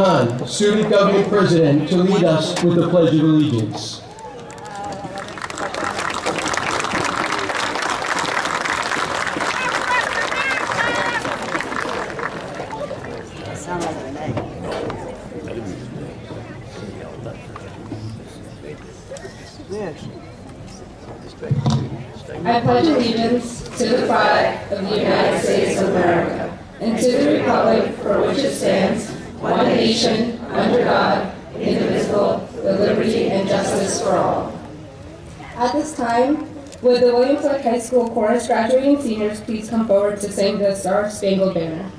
Hahn, Student Government President, to lead us with the Pledge of Allegiance. I pledge allegiance to the flag of the United States of America and to the republic for which it stands, one nation, under God, indivisible, with liberty and justice for all. At this time, would the William Floyd High School chorus graduating seniors please come forward to sing the Star Spangled Banner?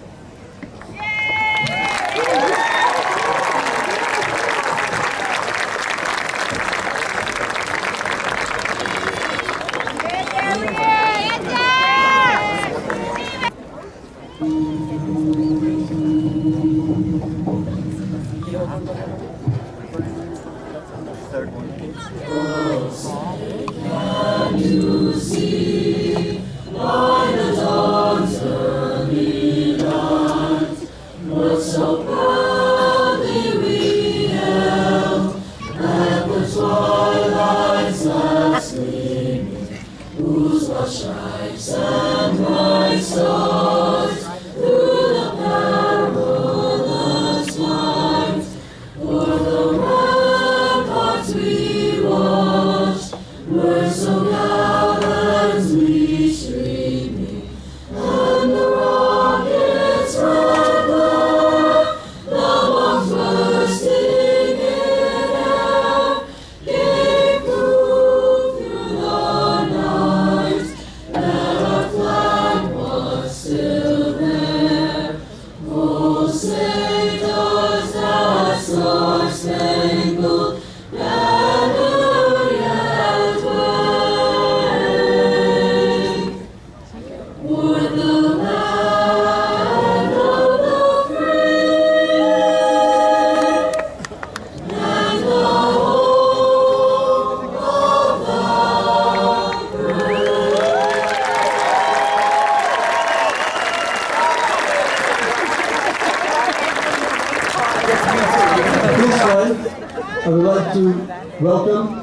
I would like to welcome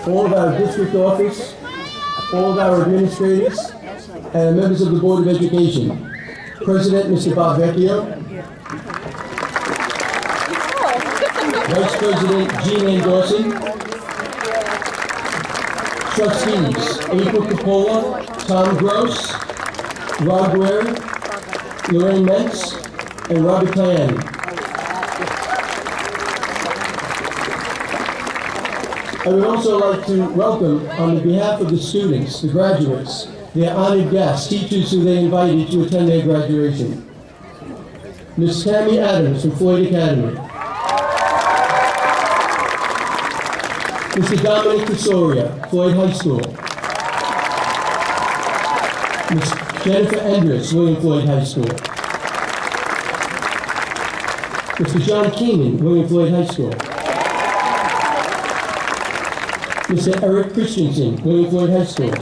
all of our district office, all of our administrators, and members of the Board of Education. President, Mr. Bob Vecchio. Vice President Jean Ann Dawson. Trustees, April Coppola, Tom Gross, Rob Guerra, Lorraine Mentz, and Robert Cayenne. I would also like to welcome, on behalf of the students, the graduates, their honored guests, teachers who they invited to attend their graduation. Ms. Tammy Adams from Floyd Academy. Mr. Dominic Casoria, Floyd High School. Ms. Jennifer Endress, William Floyd High School. Mr. John Keenan, William Floyd High School. Mr. Eric Christensen, William Floyd High School.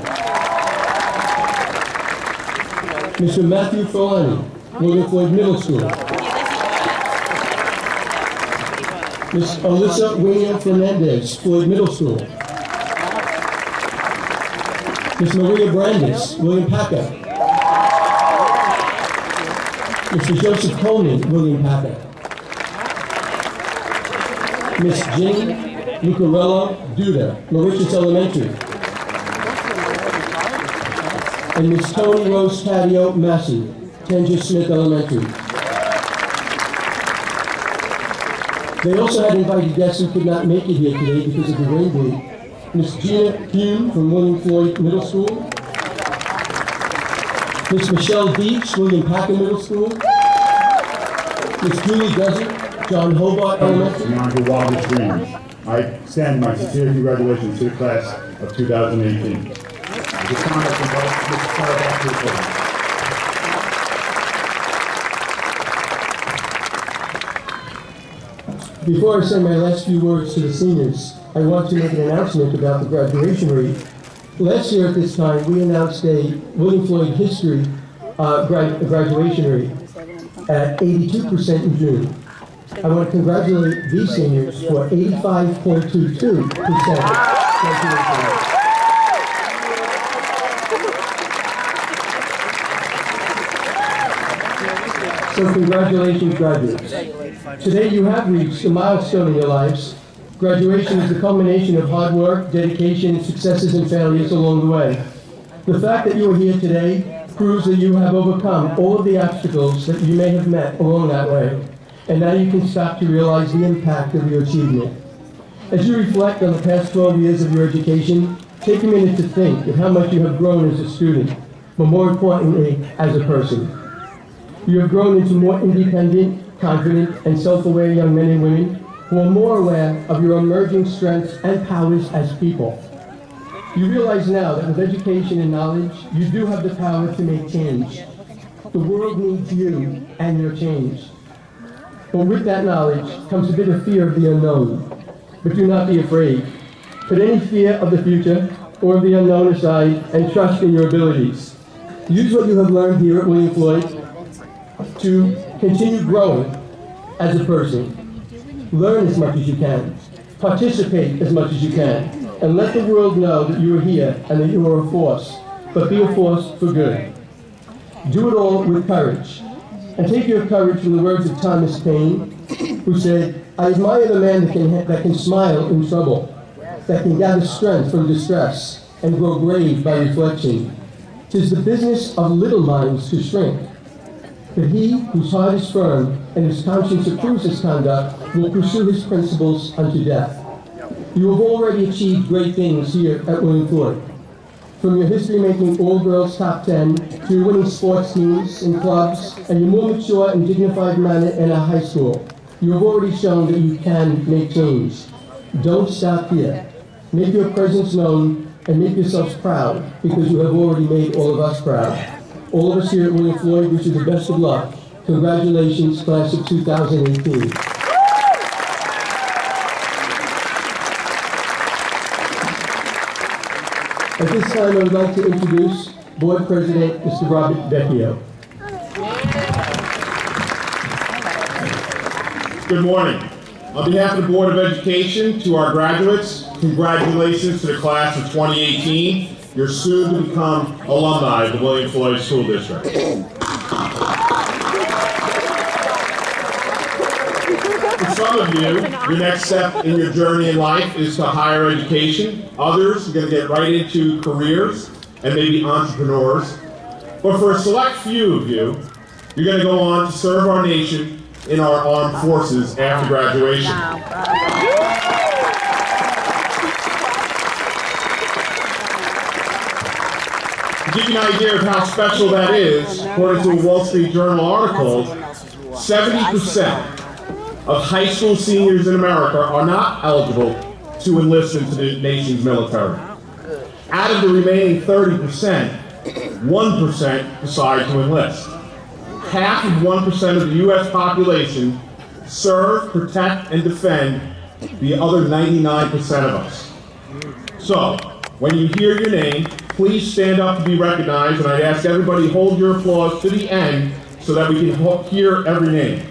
Mr. Matthew Fulani, William Floyd Middle School. Ms. Alyssa William Fernandez, Floyd Middle School. Ms. Maria Brandis, William Packer. Mr. Joseph Coleman, William Packer. Ms. Jenny Lucarello Duda, Mauritius Elementary. And Ms. Tony Rose Taddeo Massey, Tenja Smith Elementary. They also had invited guests who could not make it here today because of the rain date. Ms. Gina Hume from William Floyd Middle School. Ms. Michelle Deeks, William Packer Middle School. Ms. Julie Desert, John Hobart Elementary. Beyond your wildest dreams. I extend my sincere congratulations to the class of 2018. At this time, I invite Mr. Lara back to the podium. Before I say my last few words to the seniors, I want to make an announcement about the graduation rate. Last year at this time, we announced a William Floyd history graduation rate at 82% in June. I want to congratulate these seniors for 85.22% graduation. So congratulations, graduates. Today you have reached a milestone in your lives. Graduation is the culmination of hard work, dedication, successes, and failures along the way. The fact that you are here today proves that you have overcome all of the obstacles that you may have met along that way, and now you can stop to realize the impact of your achievement. As you reflect on the past 12 years of your education, take a minute to think of how much you have grown as a student, but more importantly, as a person. You have grown into more independent, confident, and self-aware young men and women who are more aware of your emerging strengths and powers as people. You realize now that with education and knowledge, you do have the power to make change. The world needs you and your change. But with that knowledge comes a bit of fear of the unknown. But do not be afraid. Put any fear of the future or of the unknown aside and trust in your abilities. Use what you have learned here at William Floyd to continue growing as a person. Learn as much as you can. Participate as much as you can. And let the world know that you are here and that you are a force. But be a force for good. Do it all with courage. And take your courage from the words of Thomas Paine, who said, I admire the man that can smile in trouble, that can gather strength from distress, and grow brave by reflection. 'Tis the business of little minds to shrink. But he whose heart is firm and whose conscience approves his conduct will pursue his principles unto death. You have already achieved great things here at William Floyd. From your history-making all-girls top 10 to your winning sports teams and clubs and your more mature and dignified manner in our high school, you have already shown that you can make change. Don't stop here. Make your presence known and make yourselves proud because you have already made all of us proud. All of us here at William Floyd wish you the best of luck. Congratulations, class of 2018. At this time, I would like to introduce Board President, Mr. Robert Vecchio. Good morning. On behalf of the Board of Education, to our graduates, congratulations to the class of 2018. You're soon to become alumni of the William Floyd School District. For some of you, your next step in your journey in life is to higher education. Others are going to get right into careers and maybe entrepreneurs. But for a select few of you, you're going to go on to serve our nation in our armed forces after graduation. To give you an idea of how special that is, according to a Wall Street Journal article, 70% of high school seniors in America are not eligible to enlist into the nation's military. Out of the remaining 30%, 1% decide to enlist. Half of 1% of the U.S. population serve, protect, and defend the other 99% of us. So, when you hear your name, please stand up to be recognized, and I ask everybody hold your applause to the end so that we can hear every name.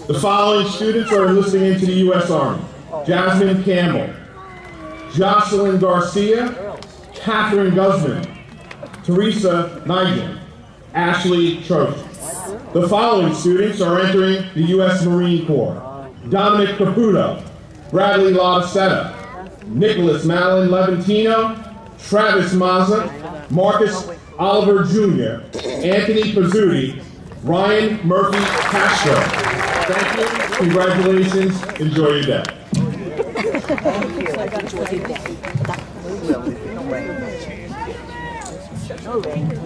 The following students are enlisting into the U.S. Army: Jasmine Campbell, Jocelyn Garcia, Catherine Guzman, Teresa Nigel, Ashley Trojan. The following students are entering the U.S. Marine Corps: Dominic Caputo, Bradley Lavasetta, Nicholas Malin Levantino, Travis Mazza, Marcus Oliver Jr., Anthony Pizzuti, Ryan Murphy Castro. Thank you, congratulations, enjoy your day.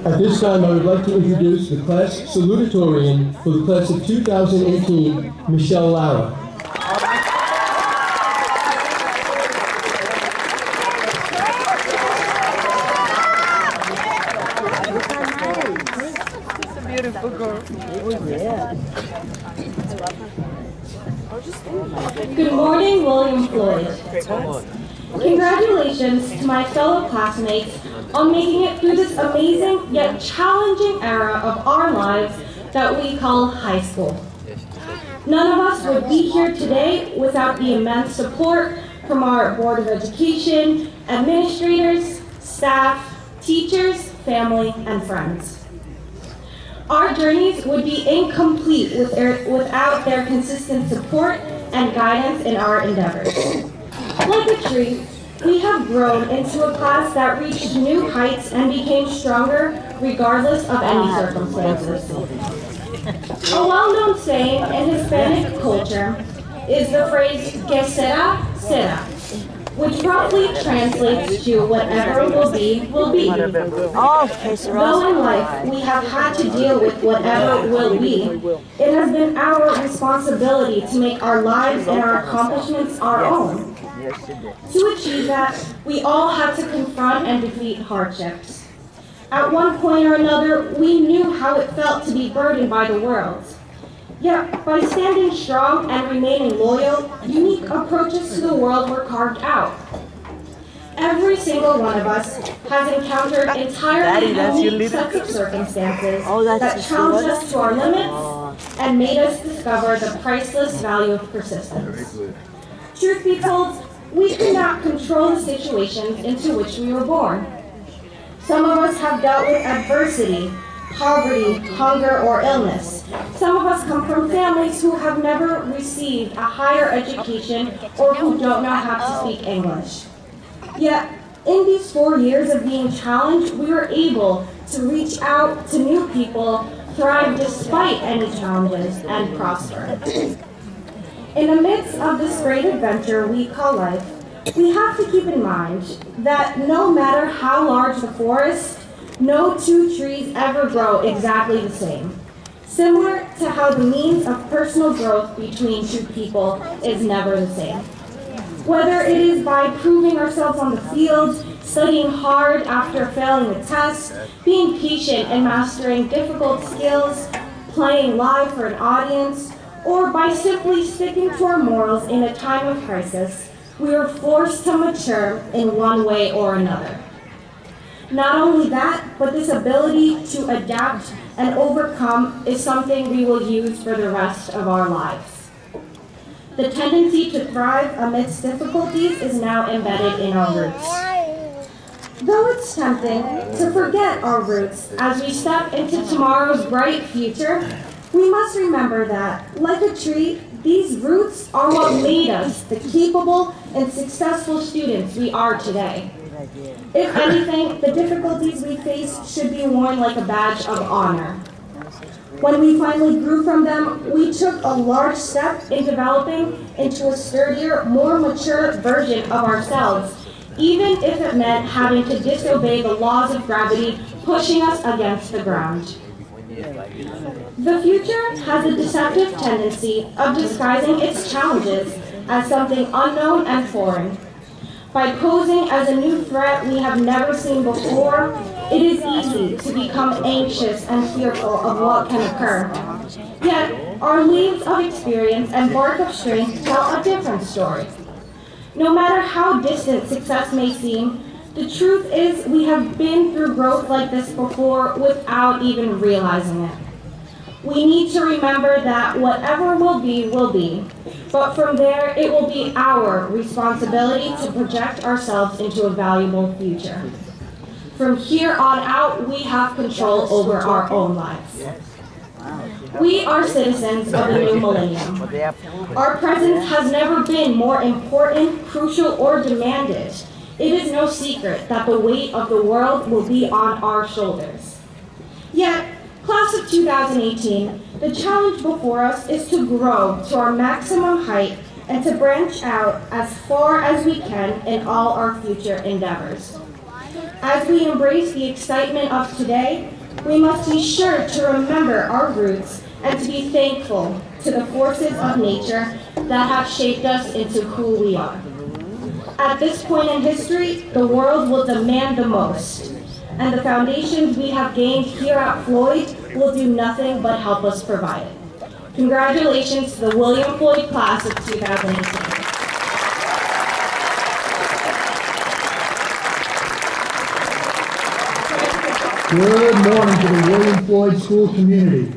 At this time, I would like to introduce the class salutatorian for the class of 2018, Michelle Lara. Good morning, William Floyd. Congratulations to my fellow classmates on making it through this amazing yet challenging era of our lives that we call high school. None of us would be here today without the immense support from our Board of Education, administrators, staff, teachers, family, and friends. Our journeys would be incomplete without their consistent support and guidance in our endeavors. Like a tree, we have grown into a class that reached new heights and became stronger regardless of any circumstances. A well-known saying in Hispanic culture is the phrase, que será, será, which roughly translates to whatever will be, will be. Though in life we have had to deal with whatever will be, it has been our responsibility to make our lives and our accomplishments our own. To achieve that, we all had to confront and defeat hardships. At one point or another, we knew how it felt to be burdened by the world. Yet, by standing strong and remaining loyal, unique approaches to the world were carved out. Every single one of us has encountered entirely unique sets of circumstances that challenged us to our limits and made us discover the priceless value of persistence. Truth be told, we cannot control the situations into which we were born. Some of us have dealt with adversity, poverty, hunger, or illness. Some of us come from families who have never received a higher education or who don't know how to speak English. Yet, in these 4 years of being challenged, we were able to reach out to new people, thrive despite any challenges, and prosper. In the midst of this great adventure we call life, we have to keep in mind that no matter how large the forest, no two trees ever grow exactly the same. Similar to how the means of personal growth between two people is never the same. Whether it is by proving ourselves on the field, studying hard after failing the test, being patient and mastering difficult skills, playing live for an audience, or by simply sticking to our morals in a time of crisis, we are forced to mature in one way or another. Not only that, but this ability to adapt and overcome is something we will use for the rest of our lives. The tendency to thrive amidst difficulties is now embedded in our roots. Though it's tempting to forget our roots as we step into tomorrow's bright future, we must remember that, like a tree, these roots are what made us the capable and successful students we are today. If anything, the difficulties we face should be worn like a badge of honor. When we finally grew from them, we took a large step in developing into a sturdier, more mature version of ourselves, even if it meant having to disobey the laws of gravity pushing us against the ground. The future has a deceptive tendency of disguising its challenges as something unknown and foreign. By posing as a new threat we have never seen before, it is easy to become anxious and fearful of what can occur. Yet, our leaves of experience and bark of strength tell a different story. No matter how distant success may seem, the truth is we have been through growth like this before without even realizing it. We need to remember that whatever will be, but from there it will be our responsibility to project ourselves into a valuable future. From here on out, we have control over our own lives. We are citizens of the new millennium. Our presence has never been more important, crucial, or demanded. It is no secret that the weight of the world will be on our shoulders. Yet, class of 2018, the challenge before us is to grow to our maximum height and to branch out as far as we can in all our future endeavors. As we embrace the excitement of today, we must be sure to remember our roots and to be thankful to the forces of nature that have shaped us into who we are. At this point in history, the world will demand the most, and the foundations we have gained here at Floyd will do nothing but help us provide it. Congratulations to the William Floyd class of 2018. Good morning to the William Floyd School community.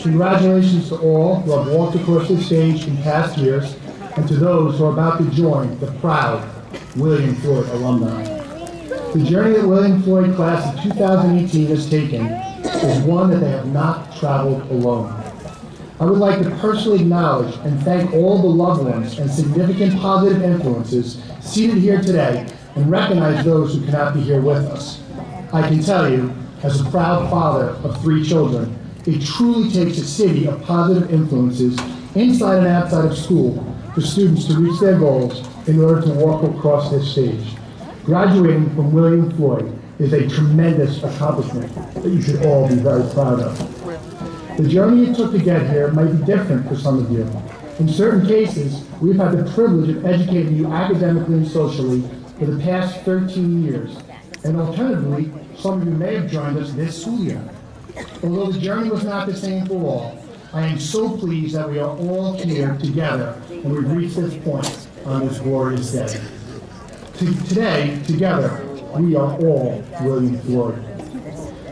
Congratulations to all who have walked across this stage in past years, and to those who are about to join the proud William Floyd alumni. The journey that William Floyd class of 2018 has taken is one that they have not traveled alone. I would like to personally acknowledge and thank all the loved ones and significant positive influences seated here today, and recognize those who cannot be here with us. I can tell you, as a proud father of 3 children, it truly takes a city of positive influences inside and outside of school for students to reach their goals in order to walk across this stage. Graduating from William Floyd is a tremendous accomplishment that you should all be very proud of. The journey it took to get here might be different for some of you. In certain cases, we've had the privilege of educating you academically and socially for the past 13 years. And alternatively, some of you may have joined us this school year. Although the journey was not the same for all, I am so pleased that we are all here together and we've reached this point on this glorious day. Today, together, we are all William Floyd.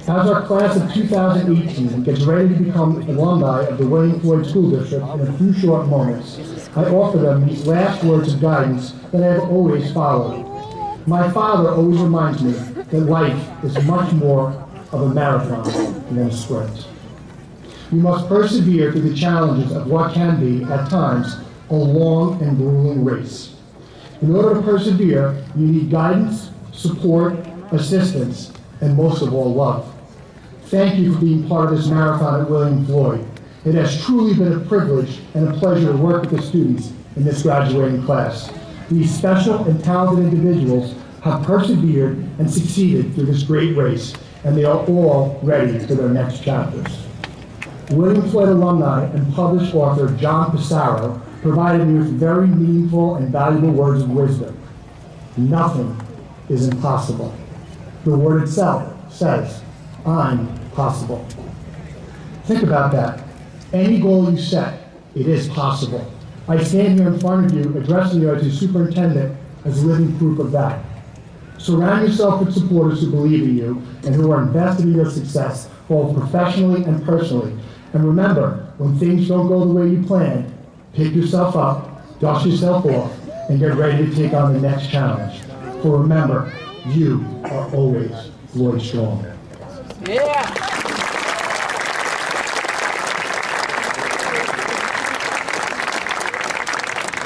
As our class of 2018 gets ready to become alumni of the William Floyd School District in a few short moments, I offer them these last words of guidance that I have always followed. My father always reminds me that life is much more of a marathon than a sprint. You must persevere through the challenges of what can be, at times, a long and grueling race. In order to persevere, you need guidance, support, assistance, and most of all, love. Thank you for being part of this marathon at William Floyd. It has truly been a privilege and a pleasure to work with the students in this graduating class. These special and talented individuals have persevered and succeeded through this great race, and they are all ready for their next chapters. William Floyd alumni and published author John Pissarro provided me with very meaningful and valuable words of wisdom. Nothing is impossible. The word itself says, I'm possible. Think about that. Any goal you set, it is possible. I stand here in front of you addressing you as a superintendent as living proof of that. Surround yourself with supporters who believe in you and who are invested in your success, both professionally and personally. And remember, when things don't go the way you planned, pick yourself up, dust yourself off, and get ready to take on the next challenge. For remember, you are always Floyd Strong. Yeah.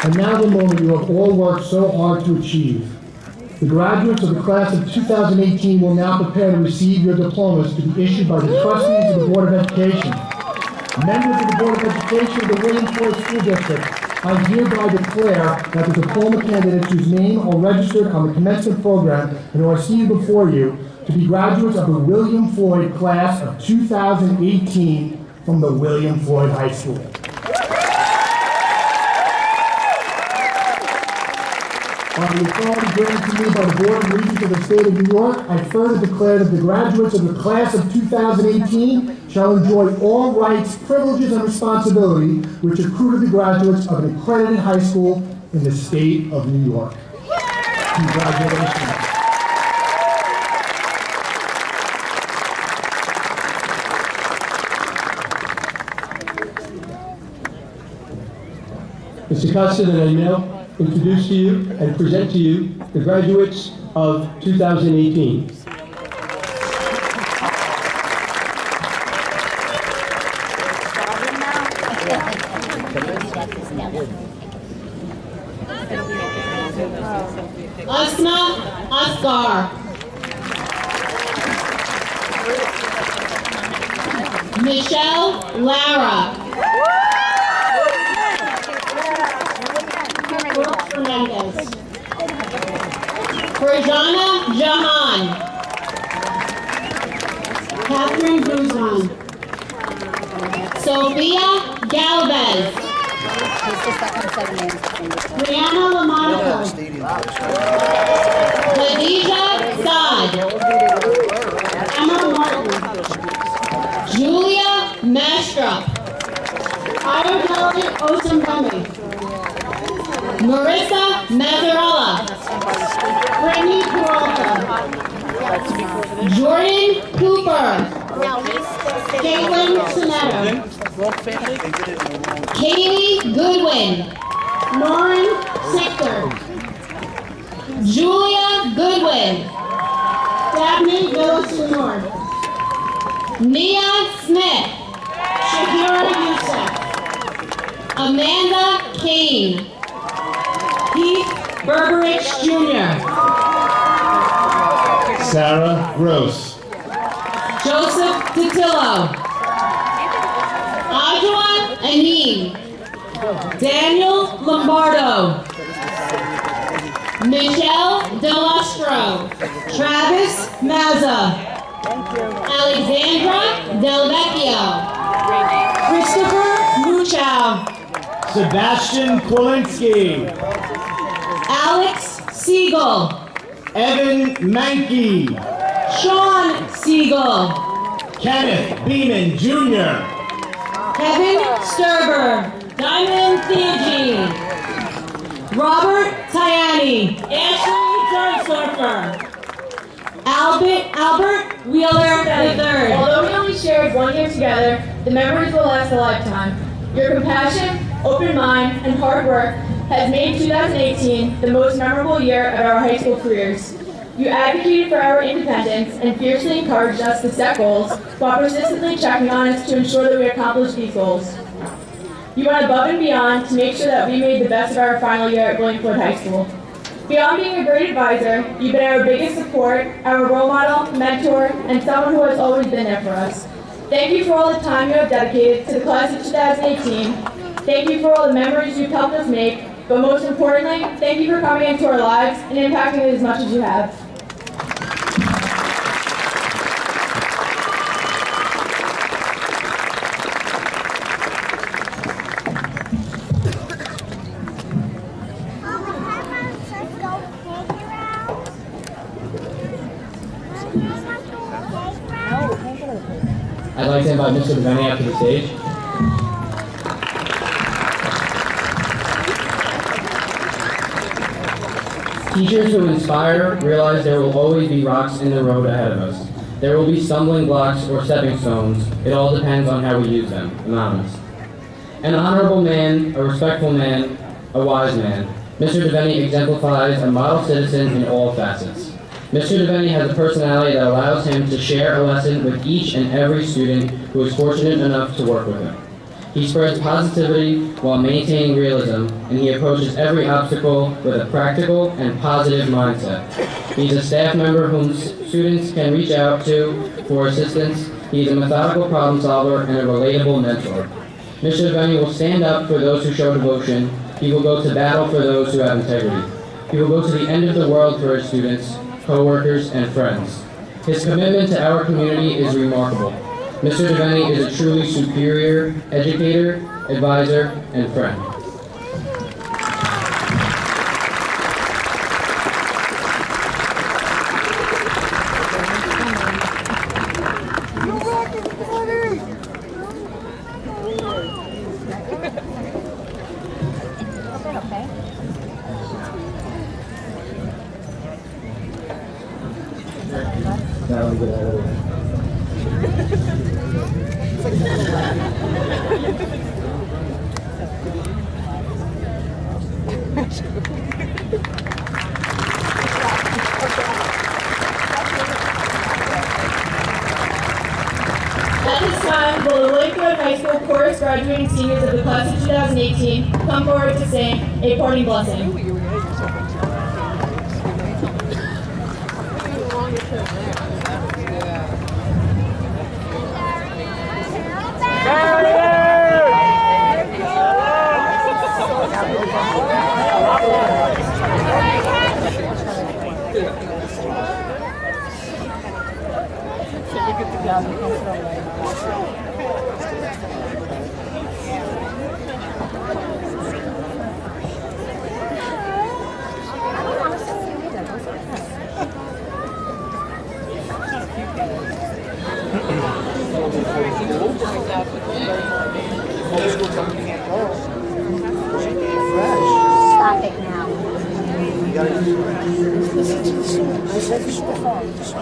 And now the moment you have all worked so hard to achieve. The graduates of the class of 2018 will now prepare to receive your diplomas to be issued by the trustees of the Board of Education. Members of the Board of Education of the William Floyd School District, I hereby declare that the diploma candidates whose name are registered on the commencement program and who are seated before you to be graduates of the William Floyd class of 2018 from the William Floyd High School. On the authority granted to me by the Board of Regents of the State of New York, I further declare that the graduates of the class of 2018 shall enjoy all rights, privileges, and responsibility which accrue to the graduates of an accredited high school in the state of New York. Congratulations. Mr. Costa, then I now introduce to you and present to you the graduates of 2018. Asma Asgar. Michelle Lara. Fernandez. Farjana Jahan. Catherine Guzman. Sophia Galvez. Brianna Lamonaco. Khadija Saad. Emma Martin. Julia Mastrup. Ayodele Osambami. Marissa Mazzarella. Brittany Peralta. Jordan Cooper. Caitlin Sonetta. Kaylee Goodwin. Lauren Sector. Julia Goodwin. Daphne Villas-Lenore. Nia Smith. Shahira Youssef. Amanda Kane. Heath Berberich Jr. Sarah Gross. Joseph Titillo. Adjoa Anim. Daniel Lombardo. Michelle Delastro. Travis Mazza. Alexandra Del Vecchio. Christopher Muchow. Sebastian Kwolinski. Alex Siegel. Evan Mankey. Sean Siegel. Kenneth Beeman Jr. Kevin Sturber. Diamond Theogene. Robert Tyani. Ashley Durnsdorfer. Albert Wheeler III. Although we only shared 1 year together, the memories will last a lifetime. Your compassion, open mind, and hard work has made 2018 the most memorable year of our high school careers. You advocated for our independence and fiercely encouraged us to set goals while persistently checking on us to ensure that we accomplished these goals. You went above and beyond to make sure that we made the best of our final year at William Floyd High School. Beyond being a great advisor, you've been our biggest support, our role model, mentor, and someone who has always been there for us. Thank you for all the time you have dedicated to the class of 2018. Thank you for all the memories you've helped us make, but most importantly, thank you for coming into our lives and impacting it as much as you have. I'd like to invite Mr. Devaney up to the stage. Teachers who inspire realize there will always be rocks in the road ahead of us. There will be stumbling blocks or stepping stones. It all depends on how we use them. Anonymous. An honorable man, a respectful man, a wise man. Mr. Devaney exemplifies a model citizen in all facets. Mr. Devaney has a personality that allows him to share a lesson with each and every student who is fortunate enough to work with him. He spreads positivity while maintaining realism, and he approaches every obstacle with a practical and positive mindset. He's a staff member whom students can reach out to for assistance. He's a methodical problem solver and a relatable mentor. Mr. Devaney will stand up for those who show devotion. He will go to battle for those who have integrity. He will go to the end of the world for his students, co-workers, and friends. His commitment to our community is remarkable. Mr. Devaney is a truly superior educator, advisor, and friend. At this time, will the William Floyd High School chorus graduating seniors of the class of 2018 come forward to sing a parting blessing? Stop it now. Listen to the song. Listen to the song.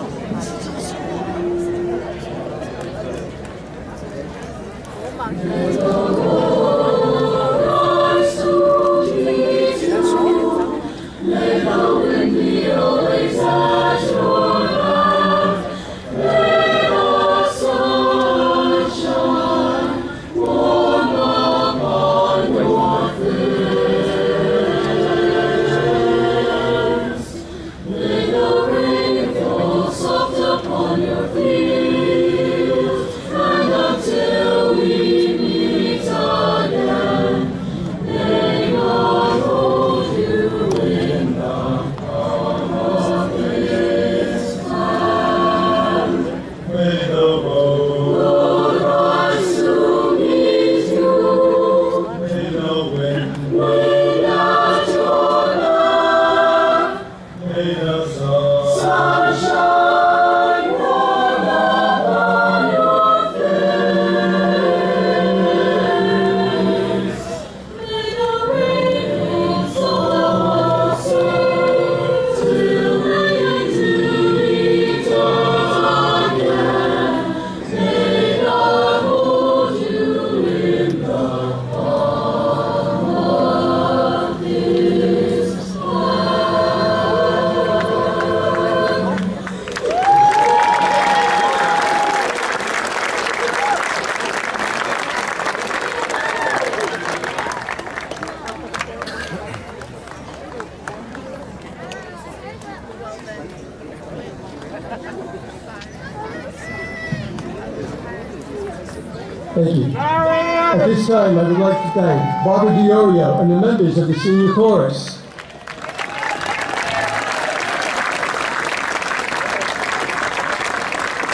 Thank you. At this time, I would like to thank Barbara DiOrio and the members of the senior chorus.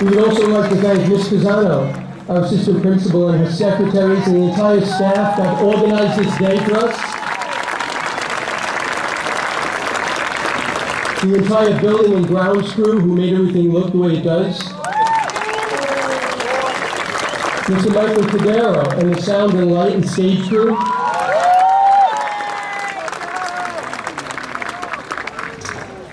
We would also like to thank Ms. Pisano, our assistant principal, and her secretaries, and the entire staff that organized this day for us. The entire building and grounds crew who made everything look the way it does. Mr. Michael Cadero and the sound and light and stage crew.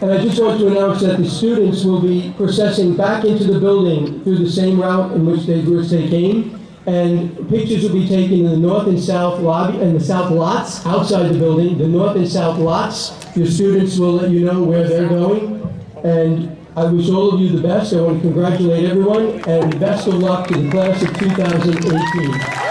And I just want to announce that the students will be processing back into the building through the same route in which they came. And pictures will be taken in the north and south lobby and the south lots outside the building, the north and south lots. Your students will let you know where they're going. And I wish all of you the best. I want to congratulate everyone and best of luck to the class of 2018.